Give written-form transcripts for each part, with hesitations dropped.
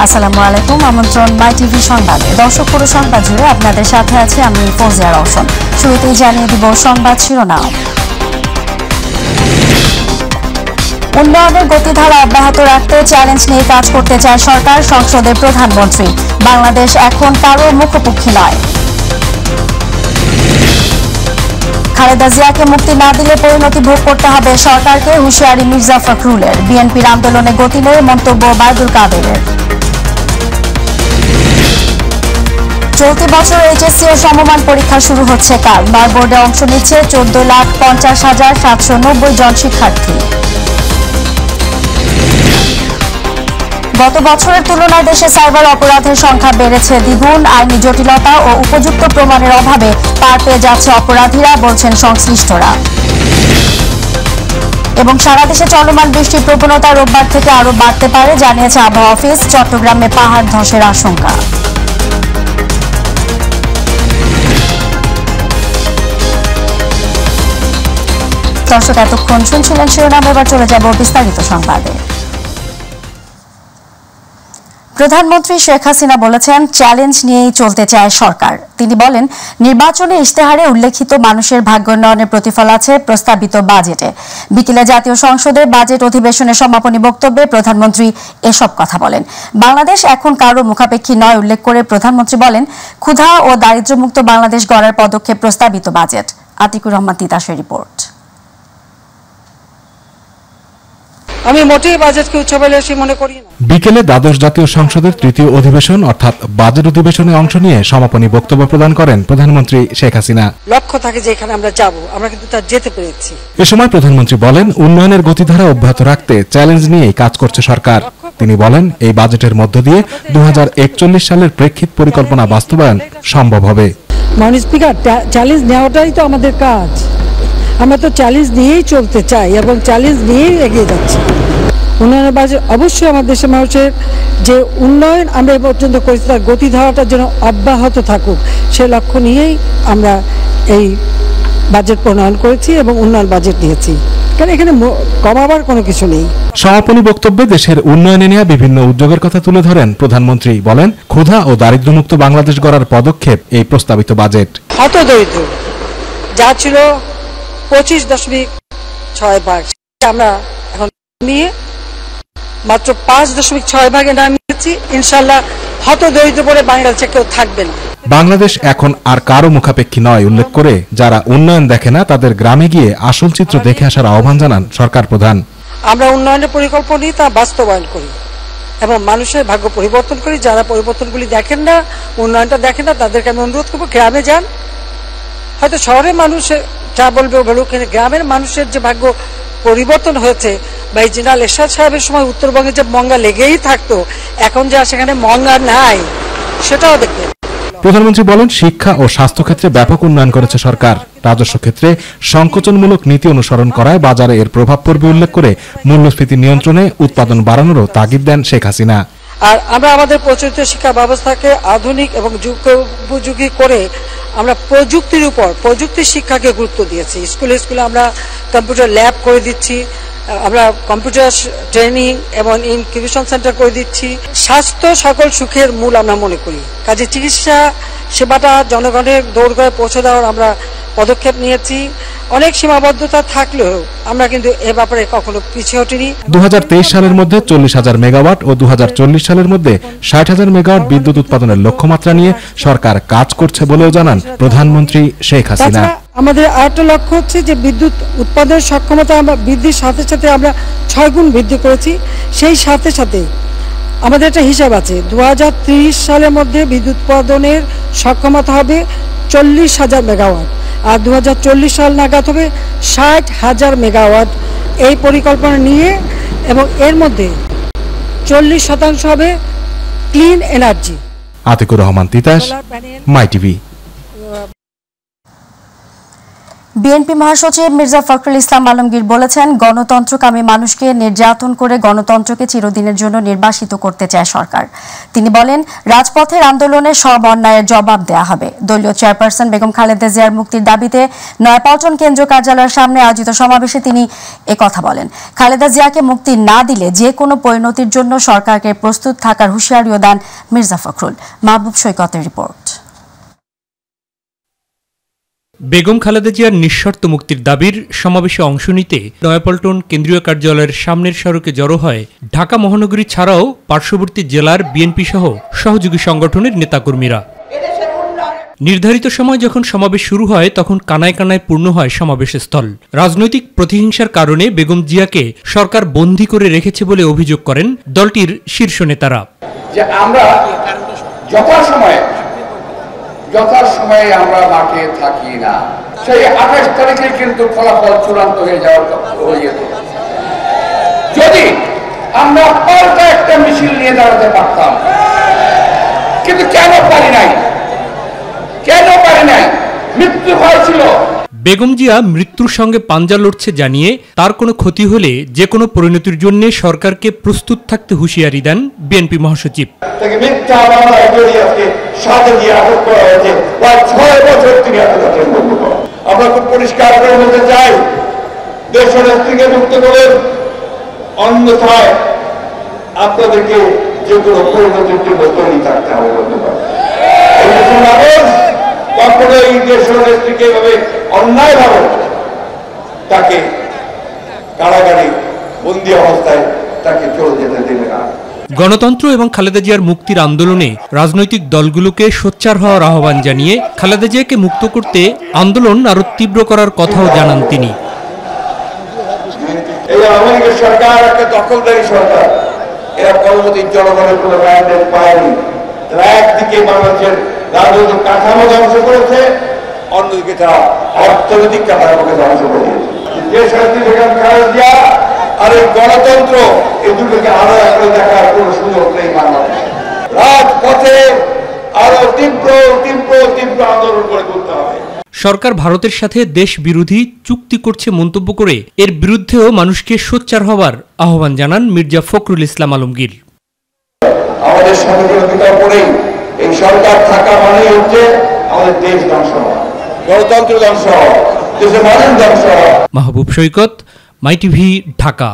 আসসালামু আলাইকুম। আমন্ত্রণ মাই টিভি সংবাদে। দর্শক পুরো সংবাদ জুড়ে আপনাদের সাথে আছি আমি ফৌজিয়া রওশন। শুরুতেই জানিয়ে দিব সংবাদ শিরোনাম। উন্নয়নের গতিধারা অব্যাহত রাখতে চ্যালেঞ্জ নিয়ে কাজ করতে চায় সরকার, সংসদের প্রধানমন্ত্রী। বাংলাদেশ এখন কারো মুখোমুখি নয়। খালেদা জিয়াকে মুক্তি না দিলে পরিণতি ভোগ করতে হবে সরকারকে, হুঁশিয়ারি মির্জা ফখরুলের। বিএনপির আন্দোলনে গতি নেই, মন্তব্য বায়দুল কাদেরের। চলতি বছর এইচএসসি ও সমমান পরীক্ষা শুরু হচ্ছে কাল। ৯ বোর্ডে অংশ নিচ্ছে 14,50,790 জন শিক্ষার্থী। গত বছরের তুলনায় দেশে সাইবার অপরাধের সংখ্যা বেড়েছে দ্বিগুণ। আইনি জটিলতা ও উপযুক্ত প্রমাণের অভাবে পার পেয়ে যাচ্ছে অপরাধীরা, বলছেন সংশ্লিষ্টরা। এবং সারা দেশে চলমান বৃষ্টির প্রবণতা রোববার থেকে আরও বাড়তে পারে, জানিয়েছে আবহাওয়া অফিস। চট্টগ্রামে পাহাড় ধসের আশঙ্কা। দর্শক এতক্ষণ শুনছিলেন শিরোনাম, এবার চলে যাব বিস্তারিত সংবাদে। প্রধানমন্ত্রী শেখ হাসিনা বলেছেন, চ্যালেঞ্জ নিয়েই চলতে চায় সরকার। তিনি বলেন, নির্বাচনী ইশতেহারে উল্লেখিত মানুষের ভাগ্যোন্নয়নের প্রতিফল আছে প্রস্তাবিত বাজেটে। বিকেলে জাতীয় সংসদের বাজেট অধিবেশনের সমাপনী বক্তব্যে প্রধানমন্ত্রী এসব কথা বলেন। বাংলাদেশ এখন কারো মুখাপেক্ষী নয় উল্লেখ করে প্রধানমন্ত্রী বলেন, ক্ষুধা ও দারিদ্র্যমুক্ত বাংলাদেশ গড়ার পদক্ষেপ প্রস্তাবিত বাজেট। আতিকুর রহমান তিতাসের রিপোর্ট। আমি মোটেই বাজেটকে উচ্চাভিলাষী মনে করি না। বিকেলে দ্বাদশ জাতীয় সংসদের তৃতীয় অধিবেশন অর্থাৎ বাজেট অধিবেশনে অংশ নিয়ে সমাপনী বক্তব্য প্রদান করেন প্রধানমন্ত্রী শেখ হাসিনা। লক্ষ্য থাকে যে এখানে আমরা যাব, আমরা কিন্তু তা যেতে পেরেছি। এ সময় প্রধানমন্ত্রী বলেন, উন্নয়নের গতিধারা অব্যাহত রাখতে চ্যালেঞ্জ নিয়েই কাজ করছে সরকার। তিনি বলেন, এই বাজেটের মধ্য দিয়ে 2041 সালের প্রেক্ষিত পরিকল্পনা বাস্তবায়ন সম্ভব হবে। মাননীয় স্পিকার, চ্যালেঞ্জ নেওয়াটাই তো আমাদের কাজ। আমরা তো চ্যালেঞ্জ নিয়েই চলতে চাই এবং চ্যালেঞ্জ নিয়েই এগিয়ে যাচ্ছি। উন্নয়নের বাজেট অবশ্যই আমার দেশের মানুষের যে উন্নয়ন আমরা এ পর্যন্ত করেছি তার গতিধারাটা যেন অব্যাহত থাকুক, সে লক্ষ্য নিয়েই আমরা এই বাজেট প্রণয়ন করেছি এবং উন্নয়ন বাজেট নিয়েছি, কারণ এখানে কমাবার কোনো কিছু নেই। সমাপনী বক্তব্যে দেশের উন্নয়নে নেওয়া বিভিন্ন উদ্যোগের কথা তুলে ধরেন প্রধানমন্ত্রী। বলেন, ক্ষুধা ও দারিদ্র্যমুক্ত বাংলাদেশ গড়ার পদক্ষেপ এই প্রস্তাবিত বাজেট। হতদরিদ্র যা ছিল 25.6 আমরা এখন নিয়ে মাত্র 5.6 ভাগে নামিয়েছি। ইনশাল্লাহ হতদরিদ্র বলে বাংলাদেশে কেউ থাকবে না। বাংলাদেশ এখন আর কারো মুখাপেক্ষী নয় উল্লেখ করে যারা উন্নয়ন দেখে না তাদের গ্রামে গিয়ে আসল চিত্র দেখে আসার আহ্বান জানান সরকার প্রধান। আমরা উন্নয়নের পরিকল্পনা নিয়ে তা বাস্তবায়ন করি এবং মানুষের ভাগ্য পরিবর্তন করি। যারা পরিবর্তনগুলি দেখেন না, উন্নয়নটা দেখেন না, তাদেরকে আমি অনুরোধ করবো গ্রামে যান। হয়তো শহরের মানুষের যা বলবে বলুক, গ্রামের মানুষের যে ভাগ্য পরিবর্তন হয়েছে, বা এই জেনারেল এরশাদ সাহেবের সময় উত্তরবঙ্গে যে মঙ্গা লেগেই থাকতো, এখন যা সেখানে মঙ্গা নাই, সেটাও দেখবে। প্রধানমন্ত্রী বলেন, শিক্ষা ও স্বাস্থ্য ক্ষেত্রে ব্যাপক উন্নয়ন করেছে সরকার। রাজস্ব ক্ষেত্রে সংকোচনমূলক নীতি অনুসরণ করায় বাজারে এর প্রভাব পড়বে উল্লেখ করে মূল্যস্ফীতি নিয়ন্ত্রণে উৎপাদন বাড়ানোরও তাগিদ দেন শেখ হাসিনা। আর আমরা আমাদের প্রচলিত শিক্ষা ব্যবস্থাকে আধুনিক এবং উপযোগী করে আমরা প্রযুক্তির শিক্ষাকে গুরুত্ব দিয়েছি। স্কুলে আমরা কম্পিউটার ল্যাব করে দিচ্ছি, আমরা কম্পিউটার ট্রেনিং এবং ইনকিউবেশন সেন্টার করে দিচ্ছি। স্বাস্থ্য সকল সুখের মূল আমরা মনে করি, কাজে চিকিৎসা সেবাটা জনগণের দৌড়গড়ায় পৌঁছে দেওয়ার আমরা পদক্ষেপ নিয়েছি। অনেক সীমাবদ্ধতা থাকলেও আমরা কিন্তু এ ব্যাপারে কখনো পিছিয়ে হটিনি। 2023 সালের মধ্যে 40,000 মেগাওয়াট ও 2040 সালের মধ্যে 60,000 মেগাওয়াট বিদ্যুৎ উৎপাদনের লক্ষ্যমাত্রা নিয়ে সরকার কাজ করছে বলেও জানান প্রধানমন্ত্রী শেখ হাসিনা। আমাদের আরেকটা লক্ষ্য হচ্ছে যে বিদ্যুৎ উৎপাদনের সক্ষমতা আমরা বৃদ্ধির সাথে সাথে আমরা 6 গুণ বৃদ্ধি করেছি। সেই সাথে সাথে আমাদের একটা হিসাব আছে, 2030 সালের মধ্যে বিদ্যুৎ উৎপাদনের সক্ষমতা হবে 40,000 মেগাওয়াট, আর 2040 সাল নাগাদ হবে 60,000 মেগাওয়াট। এই পরিকল্পনা নিয়ে এবং এর মধ্যে 40% হবে ক্লিন এনার্জি। আতিকুর রহমান তিতাস, মাই টিভি। বিএনপি মহাসচিব মির্জা ফখরুল ইসলাম আলমগীর বলেছেন, গণতন্ত্রকামী মানুষকে নির্যাতন করে গণতন্ত্রকে চিরদিনের জন্য নির্বাসিত করতে চায় সরকার। তিনি বলেন, রাজপথের আন্দোলনে সব অন্যায়ের জবাব দেয়া হবে। দলীয় চেয়ারপারসন বেগম খালেদা জিয়ার মুক্তির দাবিতে নয়াপল্টন কেন্দ্রীয় কার্যালয়ের সামনে আয়োজিত সমাবেশে তিনি একথা বলেন। খালেদা জিয়াকে মুক্তি না দিলে যে কোনো পরিণতির জন্য সরকারকে প্রস্তুত থাকার হুঁশিয়ারিও দেন মির্জা ফখরুল। মাহবুব সৈকতের রিপোর্ট। বেগম খালেদা জিয়ার নিঃশর্ত মুক্তির দাবির সমাবেশে অংশ নিতে নয়াপল্টন কেন্দ্রীয় কার্যালয়ের সামনের সড়কে জড়ো হয় ঢাকা মহানগরী ছাড়াও পার্শ্ববর্তী জেলার বিএনপি সহ সহযোগী সংগঠনের নেতাকর্মীরা। নির্ধারিত সময় যখন সমাবেশ শুরু হয় তখন কানায় কানায় পূর্ণ হয় সমাবেশ স্থল। রাজনৈতিক প্রতিহিংসার কারণে বেগম জিয়াকে সরকার বন্দী করে রেখেছে বলে অভিযোগ করেন দলটির শীর্ষ নেতারা। যে আমরা যথাসময়ে আমরা মাঠে থাকি না, সেই 28 তারিখে কিন্তু ফলাফল চূড়ান্ত হয়ে যাওয়ার হয়েছে। যদি আমরা পাল্টা একটা মিছিল নিয়ে দাঁড়াতে পারতাম, কিন্তু কেন পারি নাই? মৃত্যু ভয় ছিল। বেগম জিয়া মৃত্যুর সঙ্গে পাঞ্জা লড়ছে জানিয়ে তার কোনো ক্ষতি হলে যে কোনো পরিণতির জন্য সরকারকে প্রস্তুত থাকতে হুঁশিয়ারি দেন বিএনপি মহাসচিব। আমরা খুব পরিষ্কার করে বলতে চাই, দেশনেত্রীকে মুক্ত করেন, অন্যথায় আপনাদেরকে যে কোনো পরিণতির জন্য তৈরি থাকতে হবে। কখনো এই দেশের নেত্রীকে এভাবে অন্যায়ভাবে তাকে কারাগারে বন্দী অবস্থায় তাকে চলে যেতে দেবে না। গণতন্ত্র এবং খালেদা জিয়ার মুক্তির আন্দোলনে রাজনৈতিক দলগুলোকে সোচ্চার হওয়ার আহ্বান জানিয়ে খালেদা জিয়াকে মুক্ত করতে আন্দোলন আরো তীব্র করার কথাও জানান তিনি। এই আমেরিকার সরকার একটা দখলদারি সরকার, এরা পরবর্তী জনগণের কোনো ম্যান্ডেট পায়নি। তারা একদিকে বাংলাদেশের রাজনৈতিক কাঠামো ধ্বংস করেছে, অন্যদিকে তারা অর্থনৈতিক কাঠামোকে ধ্বংস করে দিয়েছে। যে শান্তি বেগম খালেদা জিয়া আর এই গণতন্ত্র, এই দুটোকে আরো একবার দেখার কোনো সুযোগ নেই বাংলাদেশে। রাজপথে আরো তীব্র আন্দোলন করে করতে হবে। সরকার ভারতের সাথে দেশ বিরোধী চুক্তি করছে মন্তব্য করে এর বিরুদ্ধেও মানুষকে সোচ্চার হওয়ার আহ্বান জানান মির্জা ফখরুল ইসলাম আলমগীর। আমাদের সাথে কোনো বিকল্প নেই। এই সরকার থাকা মানেই হচ্ছে আমাদের দেশ ধ্বংস হওয়া, গণতন্ত্র ধ্বংস হওয়া, দেশের মানুষ ধ্বংস হওয়া। মাহবুব সৈকত, মাই টিভি, ঢাকা।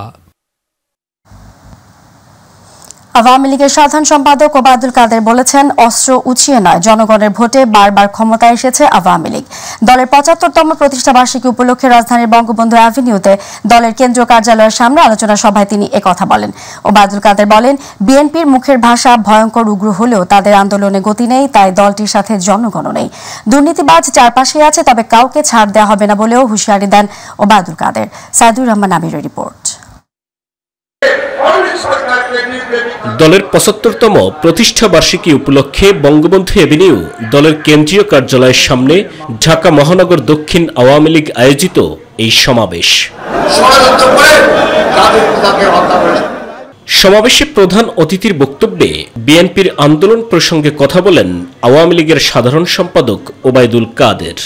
আওয়ামী লীগের সাধারণ সম্পাদক ওবায়দুল কাদের বলেছেন, অস্ত্র উঁচিয়ে নয়, জনগণের ভোটে বারবার ক্ষমতায় এসেছে আওয়ামী লীগ। দলের 75তম প্রতিষ্ঠাবার্ষিকী উপলক্ষে রাজধানীর বঙ্গবন্ধু অ্যাভিনিউতে দলের কেন্দ্রীয় কার্যালয়ের সামনে আলোচনা সভায় তিনি একথা বলেন। ওবায়দুল কাদের বলেন, বিএনপির মুখের ভাষা ভয়ঙ্কর উগ্র হলেও তাদের আন্দোলনে গতি নেই, তাই দলটির সাথে জনগণও নেই। দুর্নীতিবাজ চারপাশে আছে, তবে কাউকে ছাড় দেওয়া হবে না বলেও হুঁশিয়ারি দেন ওবায়দুল কাদের। সাইদুর রহমান আমিরের রিপোর্ট। দলের 75তম প্রতিষ্ঠা বার্ষিকী উপলক্ষে বঙ্গবন্ধু এভিনিউ দলের কেন্দ্রীয় কার্যালয়ের সামনে ঢাকা মহানগর দক্ষিণ আওয়ামী লীগ আয়োজিত এই সমাবেশ। সমাবেশে প্রধান অতিথির বক্তব্যে বিএনপির আন্দোলন প্রসঙ্গে কথা বলেন আওয়ামী লীগের সাধারণ সম্পাদক ওবায়দুল কাদের।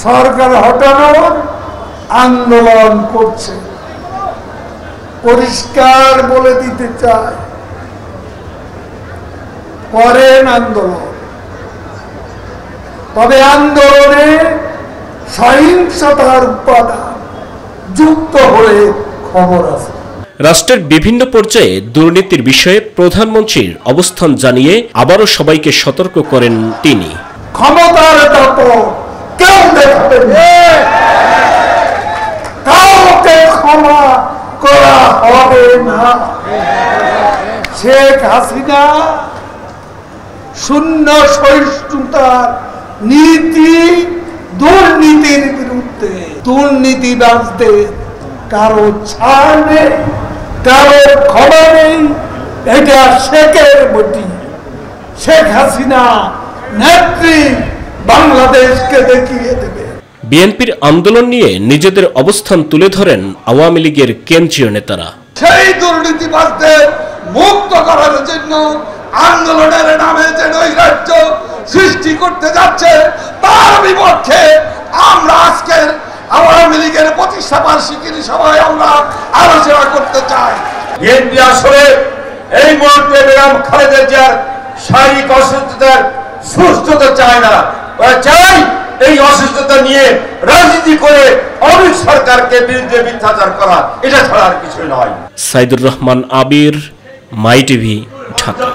সরকার হটানোর আন্দোলন করছে, পরিষ্কার বলে দিতে চায়, করেন আন্দোলন, তবে আন্দোলনে সহিংসতার উপাদান যুক্ত হয়ে খবর আছে। রাষ্ট্রের বিভিন্ন পর্যায়ে দুর্নীতির বিষয়ে প্রধানমন্ত্রীর অবস্থান জানিয়ে আবারও সবাইকে সতর্ক করেন তিনি। ক্ষমতার তারপর কেউ দেখাবে কাউকে ক্ষমা করা হবে না। শেখ হাসিনা শূন্য সহিষ্ণুতার নীতি, দুর্নীতির বিরুদ্ধে, দুর্নীতিবাজদের কারো ছাড় নেই, কারো ক্ষমা নেই। এটা শেখের বটি। শেখ হাসিনা নেত্রী বাংলাদেশকে দেখিয়ে দেবে। বিএনপির আন্দোলন নিয়ে নিজেদের অবস্থান তুলে ধরেন আওয়ামী লীগের কেন্দ্রীয় নেতারা। সেই দুর্নীতিবাজদের মুক্ত করার জন্য আন্দোলনের নামে যে নৈরাজ্য সৃষ্টি করতে যাচ্ছে, তার বিপক্ষে আমরা আজকের আওয়ামী লীগের প্রতিষ্ঠা বার্ষিকীর সভায় আমরা আলোচনা করতে চাই। বিএনপি আসলে এই মুহূর্তে বেগম খালেদা জিয়ার শারীরিক অসুস্থতার সুস্থতা চায় না, চাই এই অসুস্থতা নিয়ে রাজনীতি করে অমিত সরকারকে বিরুদ্ধে মিথ্যাচার করা, এটা ছাড়া আর কিছু নয়। সাইদুর রহমান আবির, মাই টিভি, ঢাকা।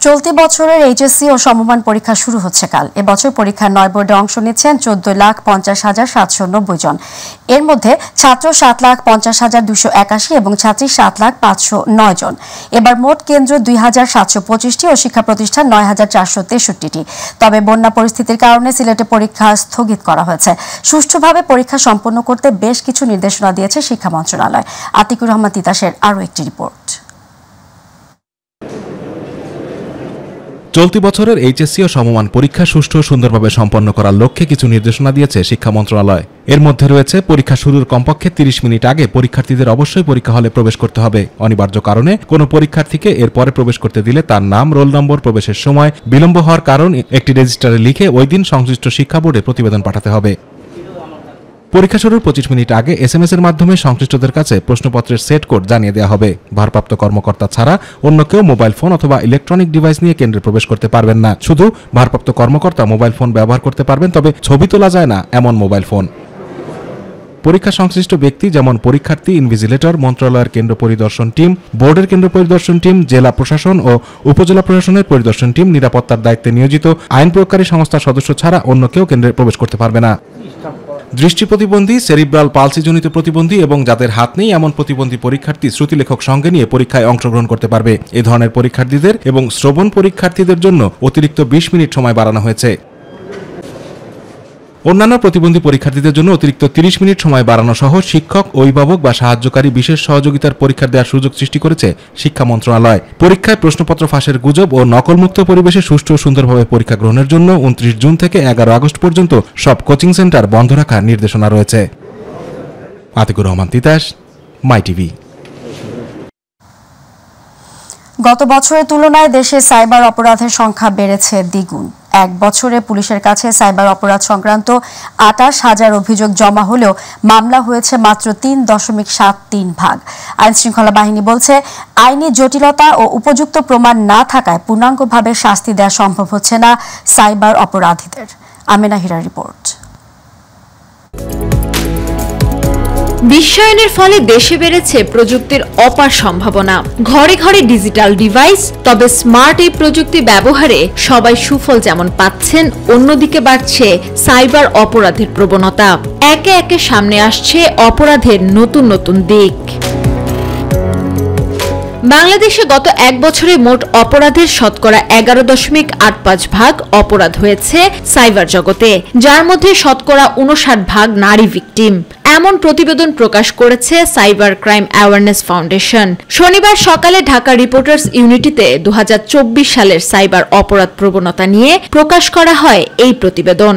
চলতি বছরের এইচএসসি ও সমমান পরীক্ষা শুরু হচ্ছে কাল। এবছর পরীক্ষার 9 বোর্ডে অংশ নিচ্ছেন 14,50,790 জন। এর মধ্যে ছাত্র 7,50,281 এবং ছাত্রী 7,05,009 জন। এবার মোট কেন্দ্র 2,725টি ও শিক্ষা প্রতিষ্ঠান 9,463টি। তবে বন্যা পরিস্থিতির কারণে সিলেটে পরীক্ষা স্থগিত করা হয়েছে। সুষ্ঠুভাবে পরীক্ষা সম্পন্ন করতে বেশ কিছু নির্দেশনা দিয়েছে শিক্ষা মন্ত্রণালয়। আতিকুর রহমান তিতাসের আরও একটি রিপোর্ট। চলতি বছরের এইচএসসি ও সমমান পরীক্ষা সুষ্ঠু ও সুন্দরভাবে সম্পন্ন করার লক্ষ্যে কিছু নির্দেশনা দিয়েছে শিক্ষা মন্ত্রণালয়। এর মধ্যে রয়েছে পরীক্ষা শুরুর কমপক্ষে 30 মিনিট আগে পরীক্ষার্থীদের অবশ্যই পরীক্ষা হলে প্রবেশ করতে হবে। অনিবার্য কারণে কোনো পরীক্ষার্থীকে এর পরে প্রবেশ করতে দিলে তার নাম, রোল নম্বর, প্রবেশের সময় বিলম্ব হওয়ার কারণ একটি রেজিস্টারে লিখে ওই দিন সংশ্লিষ্ট শিক্ষা বোর্ডে প্রতিবেদন পাঠাতে হবে। পরীক্ষা শুরুর 25 মিনিট আগে এসএমএস এর মাধ্যমে সংশ্লিষ্টদের কাছে প্রশ্নপত্রের সেট কোড জানিয়ে দেওয়া হবে। ভারপ্রাপ্ত কর্মকর্তা ছাড়া অন্য কেউ মোবাইল ফোন অথবা ইলেকট্রনিক ডিভাইস নিয়ে কেন্দ্রে প্রবেশ করতে পারবেন না। শুধু ভারপ্রাপ্ত কর্মকর্তা মোবাইল ফোন ব্যবহার করতে পারবেন, তবে ছবি তোলা যায় না এমন মোবাইল ফোন। পরীক্ষা সংশ্লিষ্ট ব্যক্তি যেমন পরীক্ষার্থী, ইনভিজিলেটর, মন্ত্রণালয়ের কেন্দ্র পরিদর্শন টিম, বোর্ডের কেন্দ্র পরিদর্শন টিম, জেলা প্রশাসন ও উপজেলা প্রশাসনের পরিদর্শন টিম, নিরাপত্তার দায়িত্বে নিয়োজিত আইন প্রয়োগকারী সংস্থার সদস্য ছাড়া অন্য কেউ কেন্দ্রে প্রবেশ করতে পারবে না। দৃষ্টি প্রতিবন্ধী, সেরিব্রাল পালসিজনিত প্রতিবন্ধী এবং যাদের হাত নেই এমন প্রতিবন্ধী পরীক্ষার্থী শ্রুতিলেখক সঙ্গে নিয়ে পরীক্ষায় অংশগ্রহণ করতে পারবে। এ ধরনের পরীক্ষার্থীদের এবং শ্রবণ পরীক্ষার্থীদের জন্য অতিরিক্ত 20 মিনিট সময় বাড়ানো হয়েছে। অন্যান্য প্রতিবন্ধী পরীক্ষার্থীদের জন্য অতিরিক্ত 30 মিনিট সময় বাড়ানো সহ শিক্ষক, অভিভাবক বা সাহায্যকারী বিশেষ সহযোগিতার পরীক্ষা দেওয়ার সুযোগ সৃষ্টি করেছে শিক্ষা মন্ত্রণালয়। পরীক্ষায় প্রশ্নপত্র ফাঁসের গুজব ও নকলমুক্ত পরিবেশে সুষ্ঠু ও সুন্দরভাবে পরীক্ষা গ্রহণের জন্য 29 জুন থেকে 11 আগস্ট পর্যন্ত সব কোচিং সেন্টার বন্ধ রাখার নির্দেশনা রয়েছে। আতিকুর রহমান তিতাস, মাই টিভি। গত বছরের তুলনায় দেশে সাইবার অপরাধের সংখ্যা বেড়েছে দ্বিগুণ। এক বছরে পুলিশের কাছে সাইবার অপরাধ সংক্রান্ত 28,000 অভিযোগ জমা হলেও মামলা হয়েছে মাত্র 3.73 ভাগ। আইন শৃঙ্খলা বাহিনী বলছে, আইনি জটিলতা ও উপযুক্ত প্রমাণ না থাকায় পূর্ণাঙ্গভাবে শাস্তি দেওয়া সম্ভব হচ্ছে না সাইবার অপরাধীদের। আমেনা হীরার রিপোর্ট। বিশ্বায়নের ফলে দেশে বেড়েছে প্রযুক্তির অপার সম্ভাবনা। ঘরে ঘরে ডিজিটাল ডিভাইস, তবে স্মার্ট এই প্রযুক্তি ব্যবহারে সবাই সুফল যেমন পাচ্ছেন, অন্যদিকে বাড়ছে সাইবার অপরাধের প্রবণতা। একে একে সামনে আসছে অপরাধের নতুন নতুন দিক। বাংলাদেশে গত এক বছরে মোট অপরাধের শতকরা 11.85 ভাগ অপরাধ হয়েছে সাইবার জগতে, যার মধ্যে শতকরা 59 ভাগ নারী ভিকটিম। এমন প্রতিবেদন প্রকাশ করেছে সাইবার ক্রাইম অ্যাওয়ারনেস ফাউন্ডেশন। শনিবার সকালে ঢাকা রিপোর্টার্স ইউনিটিতে 2024 সালের সাইবার অপরাধ প্রবণতা নিয়ে প্রকাশ করা হয় এই প্রতিবেদন।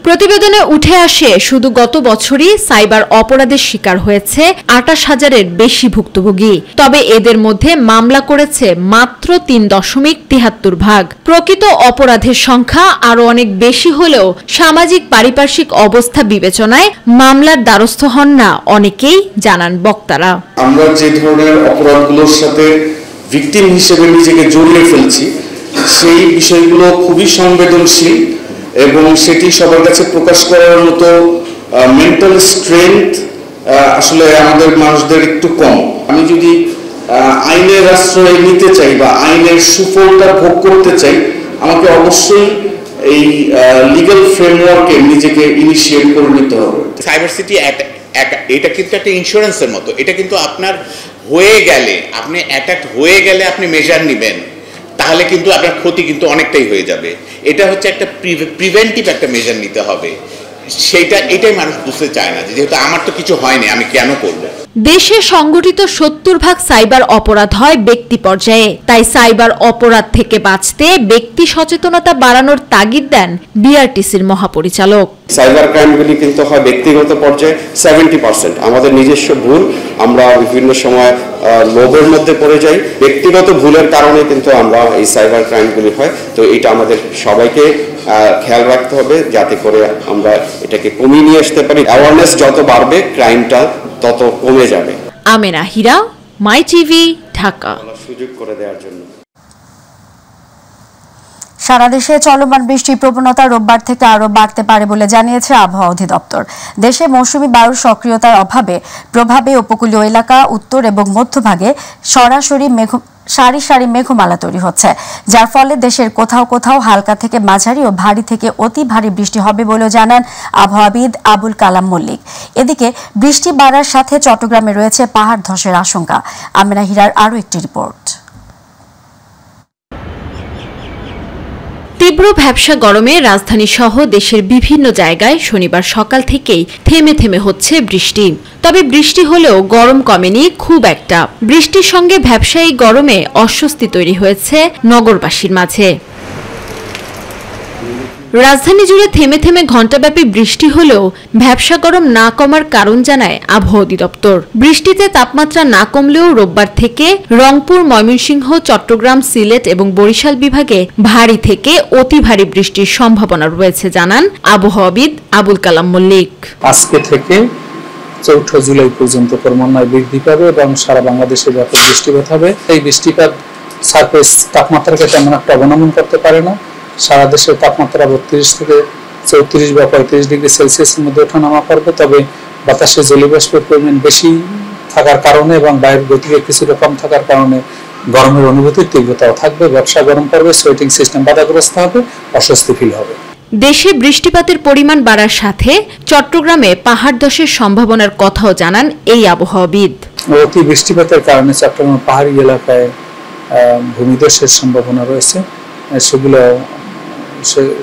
প্রতিবেদনে উঠে আসে, শুধু গত বছরই সাইবার অপরাধের শিকার হয়েছে 28,000-এর বেশি ভুক্তভোগী। তবে এদের মধ্যে মামলা করেছে মাত্র 3.73 ভাগ। প্রকৃত অপরাধের সংখ্যা আরো অনেক বেশি হলেও সামাজিক পারিপার্শ্বিক অবস্থা বিবেচনায় মামলার দ্বারস্থ হন না অনেকেই, জানান বক্তারা। আমরা যে ধরনের অপরাধগুলোর সাথে ভিকটিম হিসেবে নিজেকে জড়িয়ে ফেলছি, সেই বিষয়গুলো খুবই সংবেদনশীল এবং সেটি সবার কাছে প্রকাশ করার মতো মেন্টাল স্ট্রেংথ আসলে আমাদের মানুষদের একটু কম। আমি যদি আইনের আশ্রয় নিতে চাই বা আইনের সুফলটা ভোগ করতে চাই, আমাকে অবশ্যই এই লিগ্যাল ফ্রেমওয়ার্কে নিজেকে ইনিশিয়েট করে নিতে হবে। সাইবার সিটি এটা কিন্তু একটা ইন্স্যুরেন্সের মতো। এটা কিন্তু আপনার হয়ে গেলে, আপনি অ্যাটাক হয়ে গেলে আপনি মেজার নেবেন, তাহলে কিন্তু আপনার ক্ষতি কিন্তু অনেকটাই হয়ে যাবে। এটা হচ্ছে একটা প্রিভেন্টিভ একটা মেজার নিতে হবে। এটাই মানুষ বুঝতে চায় না, যেহেতু আমার তো কিছু হয়নি, আমি কেন করব। দেশে সংগঠিত 70 ভাগ সাইবার অপরাধ হয় ব্যক্তি পর্যায়ে। তাই সাইবার অপরাধ থেকে বাঁচতে ব্যক্তি সচেতনতা বাড়ানোর তাগিদ দেন বিআরটিসির মহাপরিচালক। সাইবার ক্রাইমগুলি কিন্তু হয় ব্যক্তিগত পর্যায়ে 70%। আমাদের নিজস্ব ভুল, আমরা বিভিন্ন সময় লোভের মধ্যে পড়ে যাই, ব্যক্তিগত ভুলের কারণে কিন্তু আমরা এই সাইবার ক্রাইমগুলি হয়। তো এটা আমাদের সবাইকে খেয়াল রাখতে হবে যাতে করে আমরা এটাকে কমিয়ে নিয়ে আসতে পারি। অ্যাওয়ারনেস যত বাড়বে ক্রাইমটা তত কমে যাবে। আমেনা হীরা, মাই টিভি, ঢাকা। সুযোগ করে দেওয়ার জন্য। সারা দেশে চলমান বৃষ্টির প্রবণতা রোববার থেকে আরও বাড়তে পারে বলে জানিয়েছে আবহাওয়া অধিদপ্তর। দেশে মৌসুমী বায়ুর সক্রিয়তার প্রভাবে উপকূলীয় এলাকা, উত্তর এবং মধ্যভাগে সারি সারি মেঘমালা তৈরি হচ্ছে, যার ফলে দেশের কোথাও কোথাও হালকা থেকে মাঝারি ও ভারী থেকে অতি ভারী বৃষ্টি হবে বলেও জানান আবহাওয়াবিদ আবুল কালাম মল্লিক। এদিকে বৃষ্টি বাড়ার সাথে চট্টগ্রামে রয়েছে পাহাড় ধসের আশঙ্কা। আমেনা হীরার আরও একটি রিপোর্ট। তীব্র ভ্যাপসা গরমে রাজধানী সহ দেশের বিভিন্ন জায়গায় শনিবার সকাল থেকেই থেমে থেমে হচ্ছে বৃষ্টি। তবে বৃষ্টি হলেও গরম কমেনি খুব একটা। বৃষ্টির সঙ্গে ভ্যাপসা এই গরমে অস্বস্তি তৈরি হয়েছে নগরবাসীর মাঝে। রাজধানী জুড়ে থেমে থেমে ঘণ্টাব্যাপী বৃষ্টি হলেও ভ্যাপসা গরম না কমার কারণ জানায় আবহাওয়া অধিদপ্তর। বৃষ্টিতে তাপমাত্রা না কমলেও রোববার থেকে রংপুর, ময়মনসিংহ, চট্টগ্রাম, সিলেট এবং বরিশাল বিভাগে ভারী থেকে অতি ভারী বৃষ্টির সম্ভাবনা রয়েছে জানান আবহাওয়াবিদ আবুল কালাম মল্লিক। আজকে থেকে ৪ জুলাই পর্যন্ত ক্রমান্বয়ে বৃদ্ধি পাবে এবং সারা বাংলাদেশে ব্যাপক বৃষ্টিপাত হবে। এই বৃষ্টিপাত সারফেস তাপমাত্রাকে তেমন একটা অবনমন করতে পারে না। সারা দেশের তাপমাত্রা ৩২ থেকে ৩৪ বা ৩৫ ডিগ্রি সেলসিয়াসের মধ্যে ওঠানামা করবে। তবে বাতাসে জলীয়বাষ্পের পরিমাণ বেশি থাকার কারণে এবং বায়ুর গতিকে কিছুটা কম থাকার কারণে গরমের অনুভূতির তীব্রতাও থাকবে। ব্যবসা গরম পড়বে, সোয়েটিং সিস্টেম বাধাগ্রস্ত হবে, অস্বস্তি ফিল হবে। দেশে বৃষ্টিপাতের পরিমাণ বাড়ার সাথে চট্টগ্রামে পাহাড় ধসের সম্ভাবনার কথাও জানান এই আবহাওয়াবিদ। অতি বৃষ্টিপাতের কারণে চট্টগ্রাম পাহাড়ি এলাকায় ভূমিধসের সম্ভাবনা রয়েছে। সেগুলো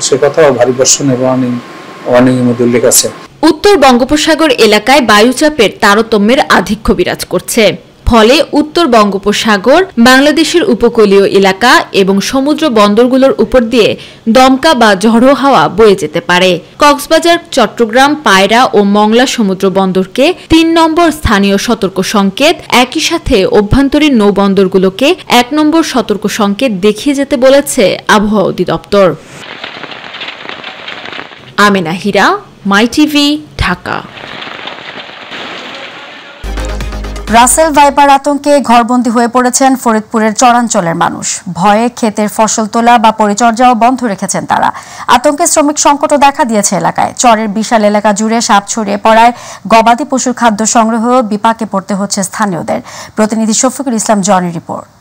সে কথাও ভারী বর্ষণের ওয়ার্নিংয়ের মধ্যে উল্লেখ আছে। উত্তর বঙ্গোপসাগর এলাকায় বায়ুচাপের তারতম্যের আধিক্য বিরাজ করছে। ফলে উত্তর বঙ্গোপসাগর, বাংলাদেশের উপকূলীয় এলাকা এবং সমুদ্র বন্দরগুলোর উপর দিয়ে দমকা বা ঝড়ো হাওয়া বয়ে যেতে পারে। কক্সবাজার, চট্টগ্রাম, পায়রা ও মংলা সমুদ্র বন্দরকে ৩ নম্বর স্থানীয় সতর্ক সংকেত, একই সাথে অভ্যন্তরীণ নৌবন্দরগুলোকে ১ নম্বর সতর্ক সংকেত দেখিয়ে যেতে বলেছে আবহাওয়া অধিদপ্তর। আমেনা হীরা, মাই টিভি, ঢাকা। রাসেল ভাইপার আতঙ্কে ঘরবন্দি হয়ে পড়েছেন ফরিদপুরের চরাঞ্চলের মানুষ। ভয়ে ক্ষেতের ফসল তোলা বা পরিচর্যাও বন্ধ রেখেছেন তারা। আতঙ্কে শ্রমিক সংকটও দেখা দিয়েছে এলাকায়। চরের বিশাল এলাকা জুড়ে সাপ ছড়িয়ে পড়ায় গবাদি পশুর খাদ্য সংগ্রহেও বিপাকে পড়তে হচ্ছে স্থানীয়দের। প্রতিনিধি শফিকুল ইসলাম জনির রিপোর্ট।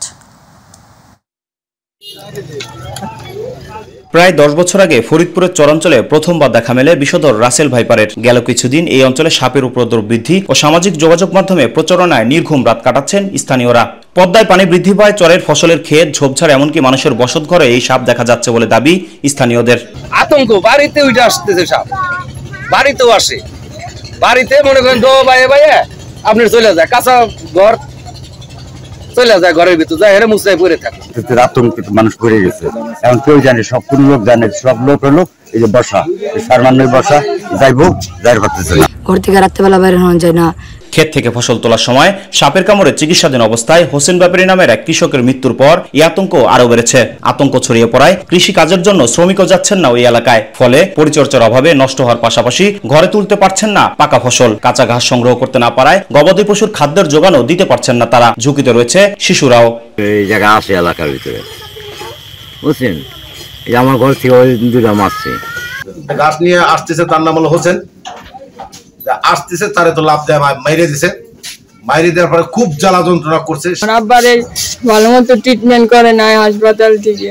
প্রায় ১০ বছর আগে ফরিদপুরের চরাঞ্চলে প্রথমবার দেখা মেলে বিষধর রাসেল ভাইপারের। গেল কিছুদিন এই অঞ্চলে সাপের উপদ্রব বৃদ্ধি ও সামাজিক যোগাযোগ মাধ্যমে প্রচারণায় নির্ঘুম রাত কাটাচ্ছেন স্থানীয়রা। পদ্মায় পানি বৃদ্ধি পায়, চরের ফসলের ক্ষেত, ঝোপঝাড়, এমনকি মানুষের বসত ঘরে এই সাপ দেখা যাচ্ছে বলে দাবি স্থানীয়দের। আতঙ্ক, বাড়িতে উঠে আসতেছে সাপ, বাড়িতেও আসে। বাড়িতে মনে করেন বাইরে আপনার চলে যায়, কাঁচা ঘর চলে যায়, ঘরের ভিতর যায়, এরা মুসরাই পড়ে থাকে। আতঙ্কিত মানুষ পড়ে গেছে। এখন কেউ জানে, সব কোন লোক জানে, সব লোক হলো এই যে বর্ষা, সারমান্নের বর্ষা যাইবো, যাইতে পারতেছে না, ঘর থেকে রাত্রেবেলা বাইরে হওয়া যায় না। ক্ষেত থেকে ফসল তোলার সময় সাপের কামড়ে চিকিৎসাধীন অবস্থায় হোসেন ব্যাপারী নামের এক কৃষকের মৃত্যুর পর এই আতঙ্ক আরো বেড়েছে। আতঙ্ক ছড়িয়ে পড়ায় কৃষি কাজের জন্য শ্রমিকও যাচ্ছেন না ওই এলাকায়। ফলে পরিচর্যার অভাবে নষ্ট হওয়ার পাশাপাশি ঘরে তুলতে পারছেন না পাকা ফসল। কাঁচা ঘাস সংগ্রহ করতে না পারায় গবাদি পশুর খাদ্যের যোগানও দিতে পারছেন না তারা। ঝুঁকিতে রয়েছে শিশুরাও। এই জায়গা আছে এলাকার ভিতরে, বুঝছেন, এই আমার ঘর থেকে ওই দুটা মারছে। ঘাস নিয়ে আসতেছে, তার নাম হলো হোসেন। আসতেছে তারে তো লাভ দেয়, মাইরে দিছে। মাইরে দেওয়ার পরে খুব জ্বালা যন্ত্রণা করছে। আব্বারে ভালো মতো ট্রিটমেন্ট করে নাই, হাসপাতাল থেকে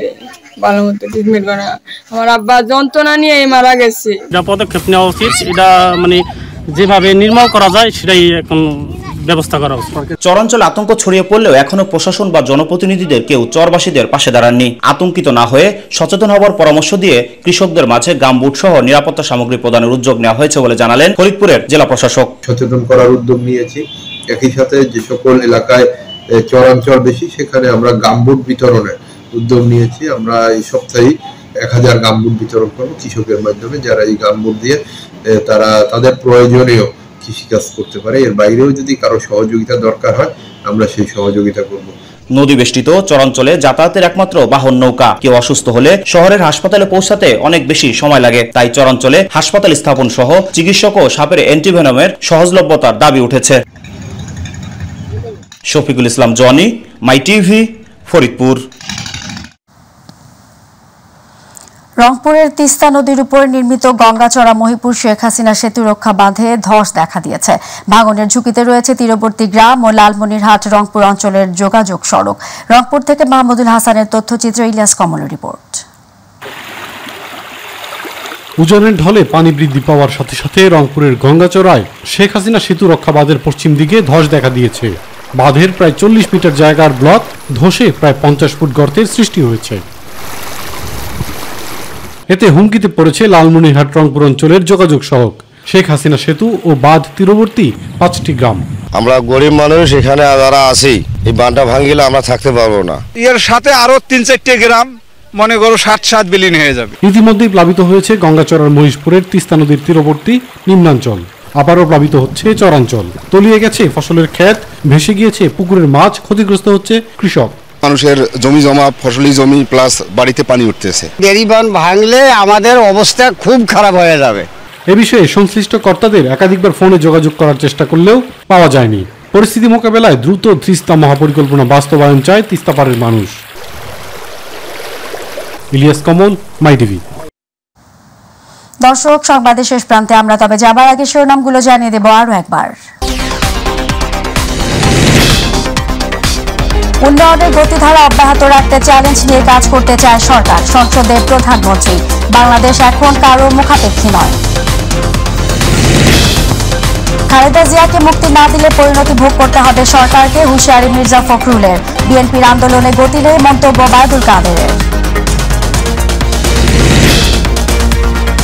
ভালো মতো ট্রিটমেন্ট করে না। আমার আব্বা যন্ত্রণা নিয়ে মারা গেছে। যা পদক্ষেপ নেওয়া উচিত, এটা মানে যেভাবে নির্মূল করা যায় সেটাই এখন ব্যবস্থা করা উচিত। চরাঞ্চলে আতঙ্ক ছড়িয়ে পড়লেও এখনো প্রশাসন বা জনপ্রতিনিধিদের কেউ চরবাসীদের পাশে দাঁড়াননি। আতঙ্কিত না হয়ে সচেতন হওয়ার পরামর্শ দিয়ে কৃষকদের মাঝে গামবুট সহ নিরাপত্তা সামগ্রী প্রদানের উদ্যোগ নেওয়া হয়েছে বলে জানালেন ফরিদপুরের জেলা প্রশাসক। সচেতন করার উদ্যোগ নিয়েছি। একই সাথে যে সকল এলাকায় চরাঞ্চল বেশি সেখানে আমরা গামবুট বিতরণের উদ্যোগ নিয়েছি। আমরা এই সপ্তাহে 1000 গামবুট বিতরণ করব কৃষকের মাধ্যমে, যারা এই গামবুট দিয়ে তারা তাদের প্রয়োজনীয় কৃষিকাজ করতে পারে। এর বাইরেও যদি কারো সহযোগিতা দরকার হয় আমরা সেই সহযোগিতা করব। নদী বেষ্টিত চরাঞ্চলে যাতায়াতের একমাত্র বাহন নৌকা। কেউ অসুস্থ হলে শহরের হাসপাতালে পৌঁছাতে অনেক বেশি সময় লাগে। তাই চরাঞ্চলে হাসপাতাল স্থাপন সহ চিকিৎসক ও সাপের অ্যান্টিভেনমের সহজলভ্যতার দাবি উঠেছে। শফিকুল ইসলাম জনি, মাই টিভি, ফরিদপুর। রংপুরের তিস্তা নদীর উপর নির্মিত গঙ্গাচড়া মহিপুর শেখ হাসিনা সেতু রক্ষা বাঁধে ধস দেখা দিয়েছে। ভাঙনের ঝুঁকিতে রয়েছে তীরবর্তী গ্রাম ও লালমনিরহাট রংপুর অঞ্চলের যোগাযোগ সড়ক। রংপুর থেকে মাহমুদুল হাসানের তথ্যচিত্র, ইলিয়াস কমলের রিপোর্ট। উজানের ঢলে পানি বৃদ্ধি পাওয়ার সাথে সাথে রংপুরের গঙ্গাচড়ায় শেখ হাসিনা সেতু রক্ষা বাঁধের পশ্চিম দিকে ধস দেখা দিয়েছে। বাঁধের প্রায় 40 মিটার জায়গার ব্লক ধসে প্রায় 50 ফুট গর্তের সৃষ্টি হয়েছে। এতে হুমকিতে পড়েছে লালমনিরহাট রংপুর অঞ্চলের যোগাযোগ সড়ক। শেখ হাসিনা সেতু ও বাঁধ তীরবর্তী 5টি গ্রাম। আমরা গরিব মানুষ, এখানে যারা আছি এই বাঁধটা ভাঙিলে আমরা থাকতে পারবো না। এর সাথে আরো 3-4টি গ্রাম মনে করো 7 বিলীন হয়ে যাবে। ইতিমধ্যেই প্লাবিত হয়েছে গঙ্গাচড়ার মহিষপুরের তিস্তা নদীর তীরবর্তী নিম্নাঞ্চল। আবারও প্লাবিত হচ্ছে চরাঞ্চল। তলিয়ে গেছে ফসলের ক্ষেত, ভেসে গিয়েছে পুকুরের মাছ, ক্ষতিগ্রস্ত হচ্ছে কৃষক। মানুষের জমি জমা, ফসলি জমি প্লাস বাড়িতে পানি উঠতেছে। দেরিবান ভাঙলে আমাদের অবস্থা খুব খারাপ হয়ে যাবে। এ বিষয়ে সংশ্লিষ্ট কর্তাদের একাধিকবার ফোনে যোগাযোগ করার চেষ্টা করলেও পাওয়া যায়নি। পরিস্থিতি মোকাবেলায় দ্রুত তিস্তা মহাপরিকল্পনা বাস্তবায়ন চায় তিস্তাপাড়ের মানুষ। ইলিয়াস কমল, মাই টিভি। দর্শক, সংবাদের শেষ প্রান্তে আমরা তবে যাবার আগে শিরোনামগুলো জানিয়ে দেব আরো একবার। উন্নয়নের গতিধারা অব্যাহত রাখতে চ্যালেঞ্জ নিয়ে কাজ করতে চায় সরকার, সংসদের প্রধানমন্ত্রী। বাংলাদেশ এখন কারো মুখাপেক্ষী নয়। খালেদা জিয়াকে মুক্তি না দিলে পরিণতি ভোগ করতে হবে সরকারকে, হুঁশিয়ারি মির্জা ফখরুলের। বিএনপির আন্দোলনে গতি নেই, মন্তব্য বায়দুল কাদেরের।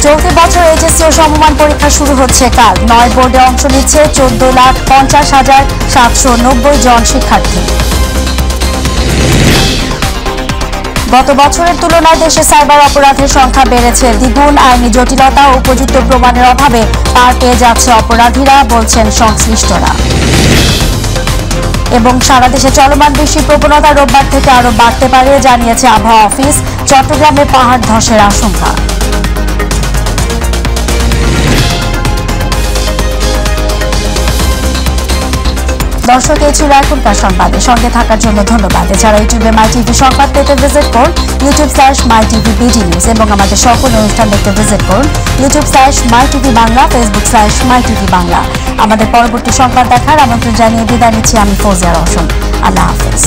চলতি বছর এইচএসসি ও সমমান পরীক্ষা শুরু হচ্ছে কাল। 9 বোর্ডে অংশ নিচ্ছে 14,50,790 জন শিক্ষার্থী। গত বছরের তুলনায় দেশে সাইবার অপরাধের সংখ্যা বেড়েছে দ্বিগুণ। আইনি জটিলতা ও উপযুক্ত প্রমাণের অভাবে পার পেয়ে যাচ্ছে অপরাধীরা, বলছেন সংশ্লিষ্টরা। এবং সারা দেশে চলমান বৃষ্টির প্রবণতা রোববার থেকে আরো বাড়তে পারে, জানিয়েছে আবহাওয়া অফিস। চট্টগ্রামে পাহাড় ধসের আশঙ্কা। দর্শক, এই ছিল এখনকার সংবাদে। সঙ্গে থাকার জন্য ধন্যবাদ। এছাড়া ইউটিউবে মাই টিভি সংবাদ পেতে ভিজিট করুন youtube/mytvbd নিউজ এবং আমাদের সকল অনুষ্ঠান দেখতে ভিজিট করুন youtube/mytv বাংলা, facebook/mytv বাংলা। আমাদের পরবর্তী সংবাদ দেখার আমন্ত্রণ জানিয়ে বিদায় নিচ্ছি আমি ফৌজিয়া রওশন। আল্লাহ হাফেজ।